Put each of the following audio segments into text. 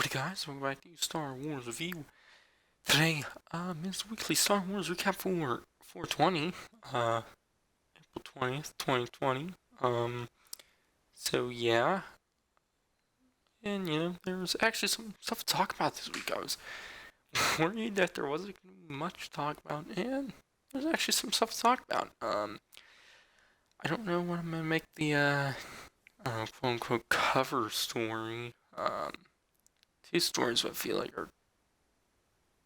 Howdy guys, welcome back to Star Wars Review. Today, is weekly Star Wars recap for 420, April 20th, 2020. So yeah, and there's actually some stuff to talk about this week. I was worried that there wasn't going to be much to talk about, and there's actually some stuff to talk about. I don't know what I'm going to make the, quote unquote cover story. Two stories I feel like are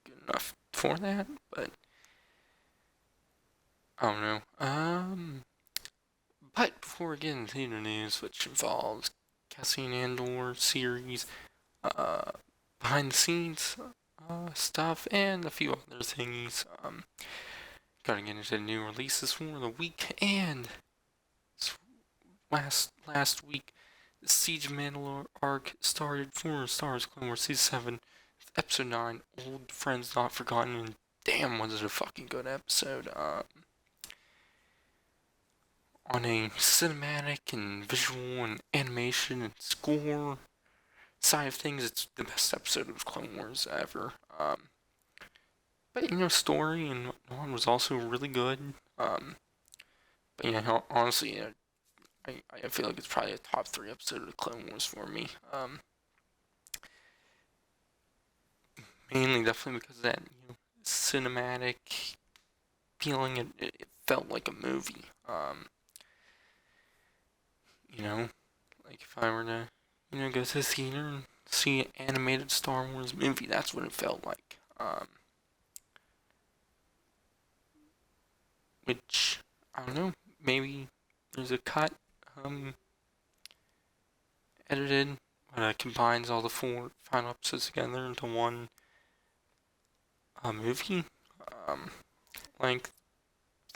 good enough for that, but I don't know. But before we get into the news, which involves Cassian Andor series, uh, behind the scenes stuff, and a few other thingies, gotta get into the new releases for the week. And last week, the Siege of Mandalore arc started for Star Wars Clone Wars Season 7, Episode 9, Old Friends Not Forgotten, and damn, was it a fucking good episode. On a cinematic and visual and animation and score side of things, it's the best episode of Clone Wars ever. But story and whatnot was also really good. But honestly, I feel like it's probably a top 3 episode of Clone Wars for me. Mainly, definitely because of that cinematic feeling. It felt like a movie. Like if I were to, go to the theater and see an animated Star Wars movie, that's what it felt like. Which, I don't know, maybe there's a cut, edited, that combines all the 4 final episodes together into one movie, length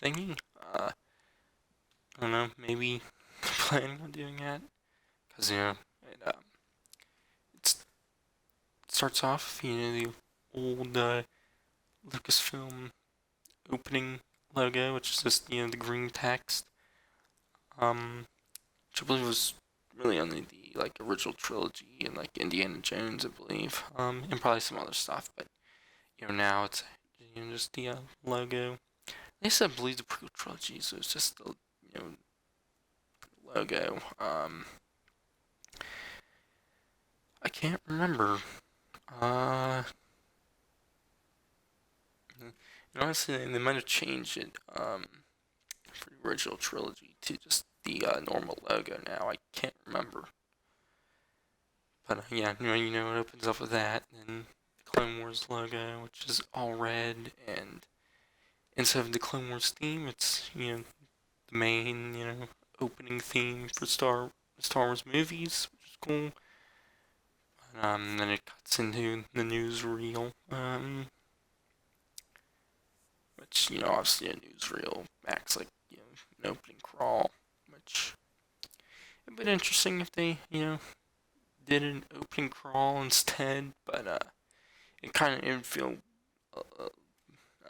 thingy. I don't know, maybe planning on doing that. Because, it starts off, the old Lucasfilm opening logo, which is just, the green text. Which I believe was really only the, original trilogy and, Indiana Jones, I believe. And probably some other stuff, but, now it's, just the, logo. I guess I believe the prequel trilogy, so it's just the, logo. I can't remember. Honestly, they might have changed it for the original trilogy to just the normal logo now. I can't remember. But yeah, it opens up with that, and the Clone Wars logo, which is all red, and instead of the Clone Wars theme, it's the main opening theme for Star Wars movies, which is cool. Then it cuts into the newsreel, which obviously a newsreel acts like an opening crawl, which would have been interesting if they did an opening crawl instead, but it kind of didn't feel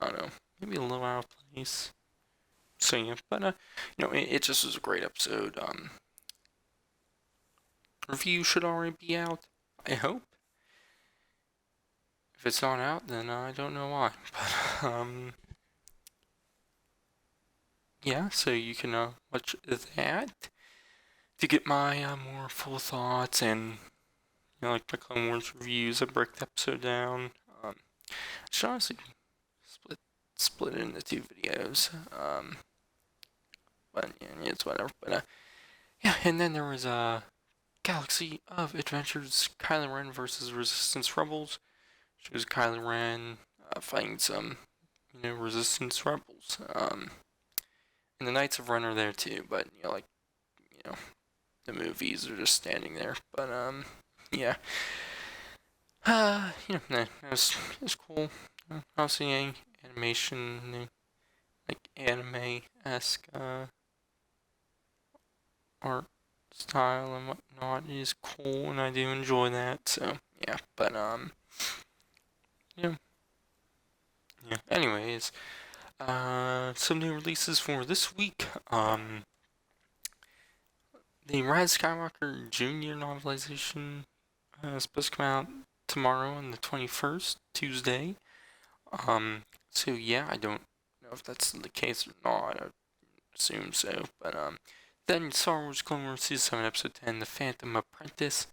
I don't know, maybe a little out of place. So yeah, but it just was a great episode. Review should already be out, I hope. If it's not out, then I don't know why. But yeah, so you can watch that to get my more full thoughts and my Clone Wars reviews. I break the episode down. I should honestly split it into 2 videos. But yeah, it's whatever. But yeah, and then there was Galaxy of Adventures, Kylo Ren versus Resistance Rebels. Which was Kylo Ren fighting some, Resistance Rebels. And the Knights of Ren are there too, but the movies are just standing there. But yeah. It was cool. Obviously, animation, anime-esque art style and whatnot is cool, and I do enjoy that. So yeah, but yeah. Anyways, some new releases for this week. The Rise Skywalker Jr. novelization is supposed to come out tomorrow on the 21st, Tuesday. So yeah, I don't know if that's the case or not. I assume so. But then Star Wars Clone Wars Season 7 Episode 10, The Phantom Apprentice,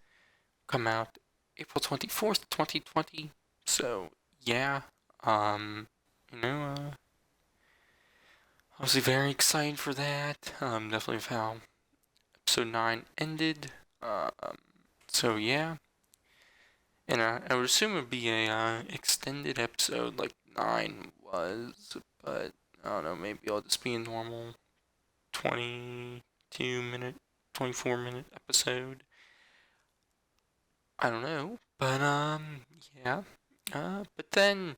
come out April 24th, 2020. So yeah, you know, obviously very excited for that. Definitely how Episode 9 ended. So yeah. And I would assume it would be a extended episode like 9 was, but I don't know, maybe I'll just be a normal 22-minute, 24-minute episode. I don't know, but yeah. But then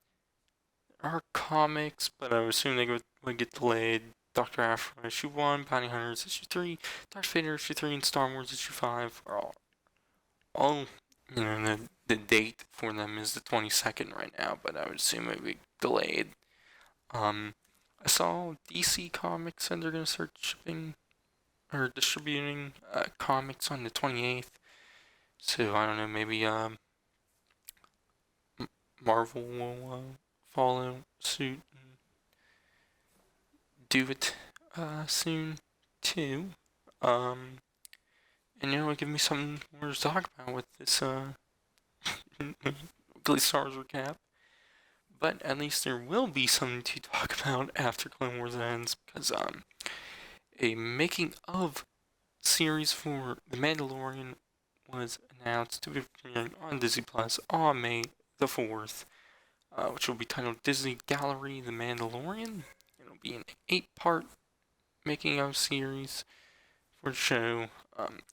our comics, but I would assume they would get delayed. Doctor Aphra issue 1, Bounty Hunters issue 3, Darth Vader issue 3, and Star Wars issue 5 are all the date for them is the 22nd right now, but I would assume it would be delayed. I saw DC Comics said they're going to start shipping or distributing comics on the 28th. So I don't know, maybe Marvel will follow suit and do it soon too. And it'll give me something more to talk about with this weekly Star Wars recap. But at least there will be something to talk about after Clone Wars ends, because a making of series for The Mandalorian was announced to be premiering on Disney Plus on May the 4th, which will be titled Disney Gallery The Mandalorian. It'll be an 8-part making of series for the show.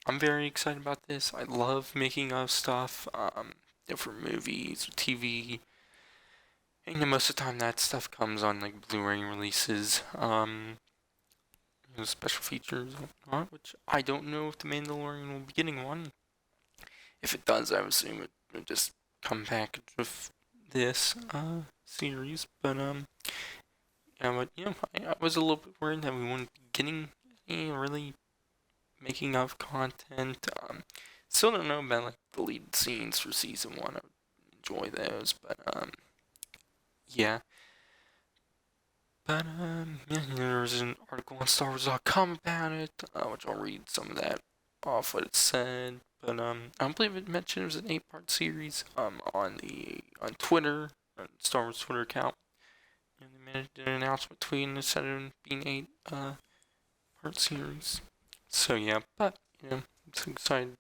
I'm very excited about this. I love making of stuff, different movies, TV. And most of the time that stuff comes on like Blu-ray releases, special features and whatnot, which I don't know if The Mandalorian will be getting one. If it does, I would assume it would just come packaged with this series. But yeah, but I was a little bit worried that we wouldn't be getting any really making of content. Still don't know about like deleted scenes for season 1. I would enjoy those, but yeah. But yeah, there's an article on StarWars.com about it, which I'll read some of that off what it said. But I don't believe it mentioned it was an 8-part series. On Twitter, on Star Wars Twitter account, and they made an announcement tweet and it said it would be an 8-part series. So yeah, but I'm so excited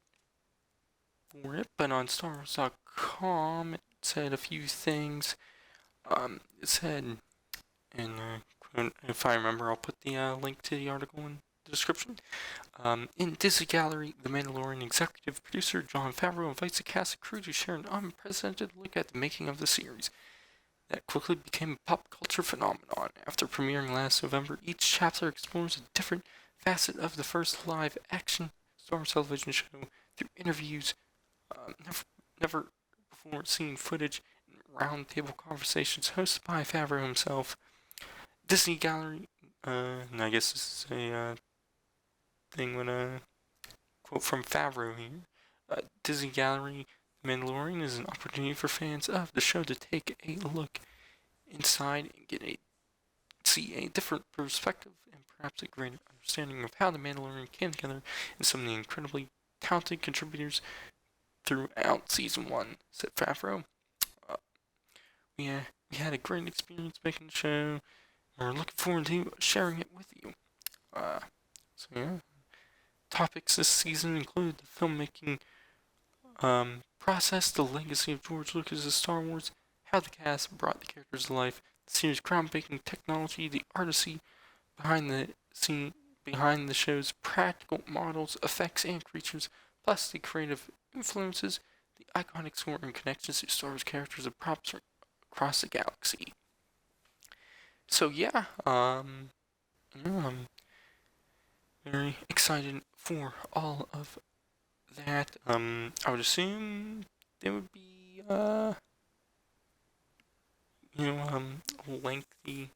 for it. But on StarWars.com, it said a few things. It said. And if I remember, I'll put the link to the article in the description. In Disney Gallery, The Mandalorian executive producer Jon Favreau invites a cast and crew to share an unprecedented look at the making of the series that quickly became a pop culture phenomenon. After premiering last November, each chapter explores a different facet of the first live-action Star Wars television show through interviews, never before seen footage, and roundtable conversations hosted by Favreau himself. Disney Gallery, and I guess this is a thing with a quote from Favreau here. Disney Gallery, The Mandalorian is an opportunity for fans of the show to take a look inside and see a different perspective and perhaps a greater understanding of how The Mandalorian came together and some of the incredibly talented contributors throughout season 1, said Favreau. We had a great experience making the show. We're looking forward to sharing it with you. So yeah, topics this season include the filmmaking process, the legacy of George Lucas' Star Wars, how the cast brought the characters to life, the series' groundbreaking technology, the artistry behind the show's practical models, effects, and creatures, plus the creative influences, the iconic score and connections to Star Wars characters and props across the galaxy. So yeah, I'm very excited for all of that. I would assume there would be lengthy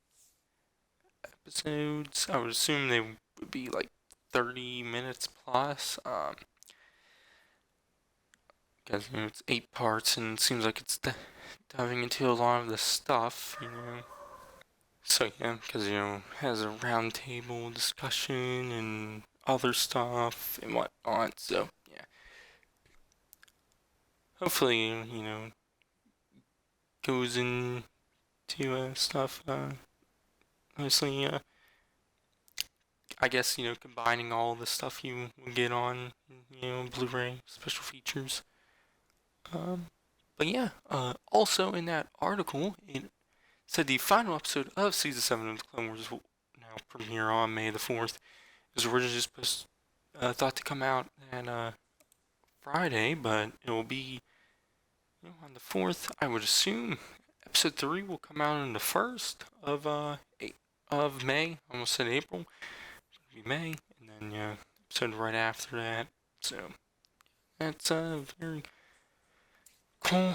episodes. I would assume they would be like 30 minutes plus. because it's 8 parts and it seems like it's diving into a lot of the stuff, So yeah, because has a roundtable discussion and other stuff and whatnot. So yeah, hopefully goes into stuff. Mostly, I guess combining all the stuff you will get on Blu-ray special features. Um, but yeah, also in that article, it said the final episode of season 7 of the Clone Wars will now premiere on May the 4th. It was originally supposed thought to come out on Friday, but it will be on the 4th. I would assume episode 3 will come out on the 1st of May. Almost said April. It'll be May, and then episode right after that. So that's very cool.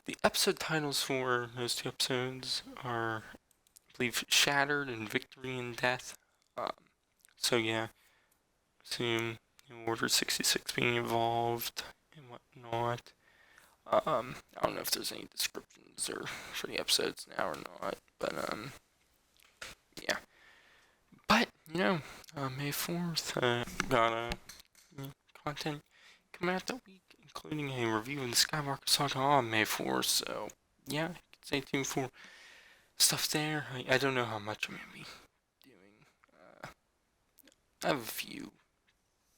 The episode titles for those 2 episodes are, I believe, Shattered and Victory and Death. Um, so yeah, assume Order 66 being involved and whatnot. I don't know if there's any descriptions or for the episodes now or not, but yeah. But May 4th, got content coming out that week, including a review of the Skywalker Saga on May 4th. So yeah, stay tuned for stuff there. I don't know how much I'm gonna be doing. I have a few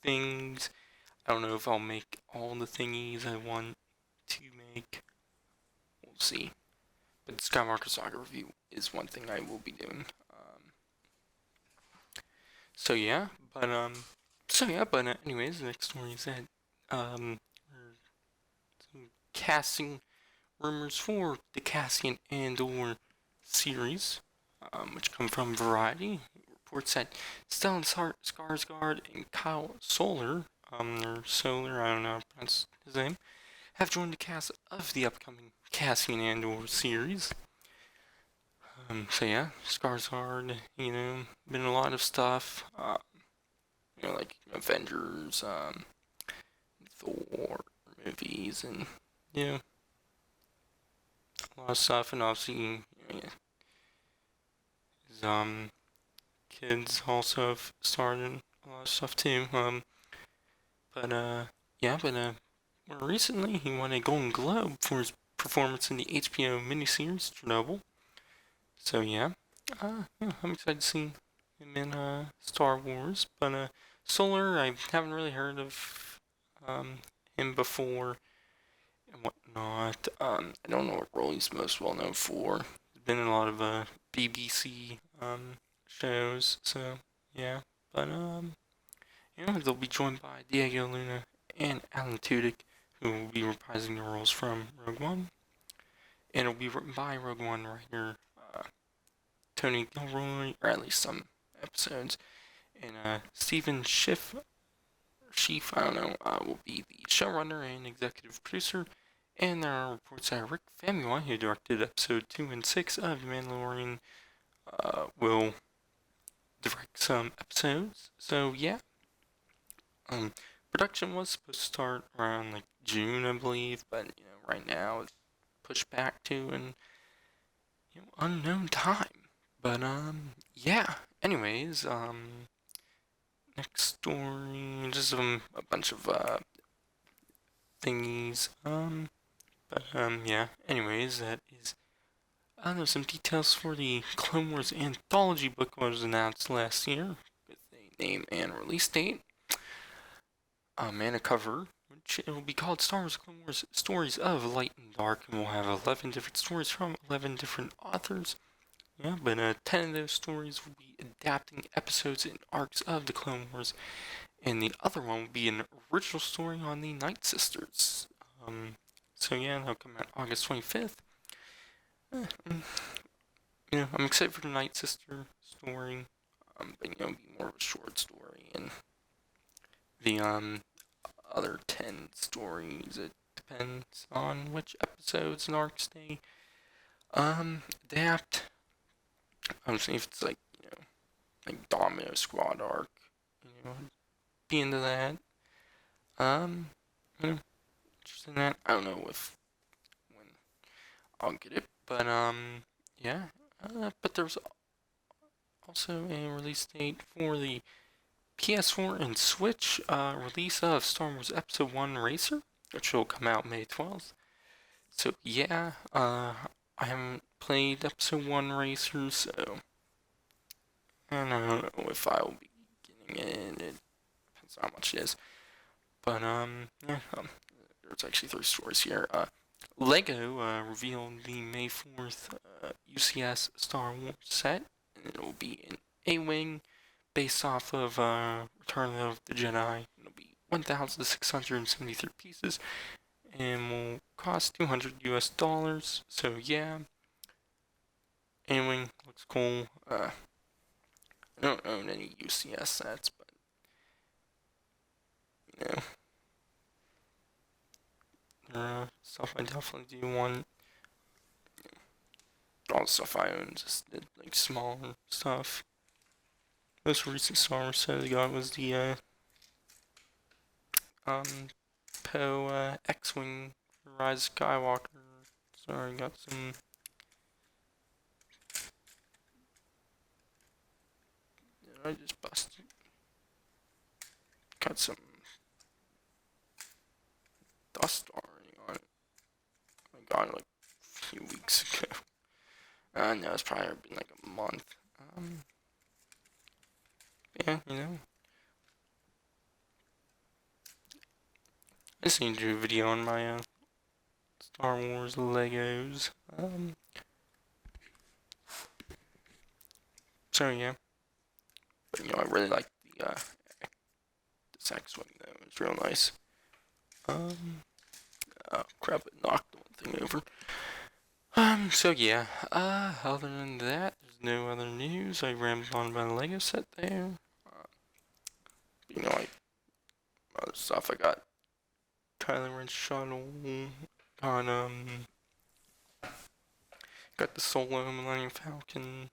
things. I don't know if I'll make all the thingies I want to make. We'll see. But the Skywalker Saga review is one thing I will be doing. Anyways, the next story is that casting rumors for the Cassian Andor series, which come from Variety. Reports that Stellan Skarsgård and Kyle Soller, or Solar, I don't know how to pronounce his name, have joined the cast of the upcoming Cassian Andor series. Skarsgård, been a lot of stuff, like Avengers, Thor movies, and a lot of stuff, and obviously his kids also have started a lot of stuff too. More recently he won a Golden Globe for his performance in the HBO miniseries Chernobyl. So I'm excited to see him in Star Wars. But Solar, I haven't really heard of him before and whatnot. I don't know what role he's most well known for. He's been in a lot of BBC shows. So yeah, but they'll be joined by Diego Luna and Alan Tudyk, who will be reprising the roles from Rogue One. And it'll be written by Rogue One writer Tony Gilroy, or at least some episodes. And Stephen Schiff, I don't know, will be the showrunner and executive producer. And there are reports that Rick Famuyiwa, who directed episode 2 and 6 of Mandalorian, will direct some episodes. So yeah. Production was supposed to start around like June, I believe, but right now it's pushed back to an unknown time. But yeah. Anyways, next story, just a bunch of thingies. Yeah. Anyways, that is. There's some details for the Clone Wars anthology book was announced last year with a name and release date. And a cover, which it will be called Star Wars Clone Wars Stories of Light and Dark, and we'll have 11 different stories from 11 different authors. Yeah, but 10 of those stories will be adapting episodes and arcs of the Clone Wars, and the other one will be an original story on the Night Sisters. That'll come out August 25th. I'm excited for the Night Sister story, but it'll be more of a short story, and the other 10 stories, it depends on which episodes and arcs they adapt. I'm saying if it's like Domino Squad arc, be into that. interested in that. I don't know when I'll get it, but yeah. But there's also a release date for the PS4 and Switch release of Star Wars Episode 1 Racer, which will come out May 12th. So yeah, I haven't played Episode 1 Racer, so I don't know if I will be getting it. It depends on how much it is. But yeah, there's actually 3 stories here. Lego revealed the May 4th UCS Star Wars set, and it will be an A-Wing based off of Return of the Jedi. It'll be 1,673 pieces and will cost $200 US. So yeah, A-Wing looks cool. I don't own any UCS sets, but you know, stuff I definitely do want. All the stuff I own, just like smaller stuff. Most recent Star Wars set I got was the Poe X-Wing Rise of Skywalker. So I got some. I just busted. Got some dust already on it. I got it like a few weeks ago. No, it's probably been like a month. Yeah, you know. I just need to do a video on my Star Wars Legos. So yeah. But you know, I really like the this X-Wing though. It's real nice. Oh crap! It knocked the one thing over. So yeah. Other than that, there's no other news. I rambled on about the Lego set there. You know, like other stuff. I got Kylo Ren shuttle. Got the Solo Millennium Falcon.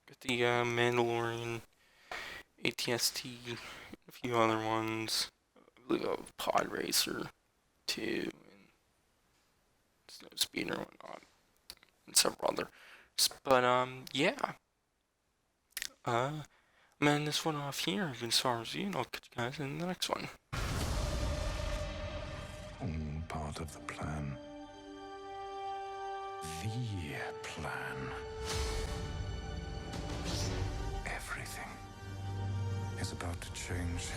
Got the Mandalorian ATST. A few other ones. I believe a Pod Racer too, and Snow Speeder and whatnot, and several others. But yeah. I'm gonna end this one off here. I've been Star Wars, and I'll catch you guys in the next one. All part of the plan. The plan. Everything is about to change.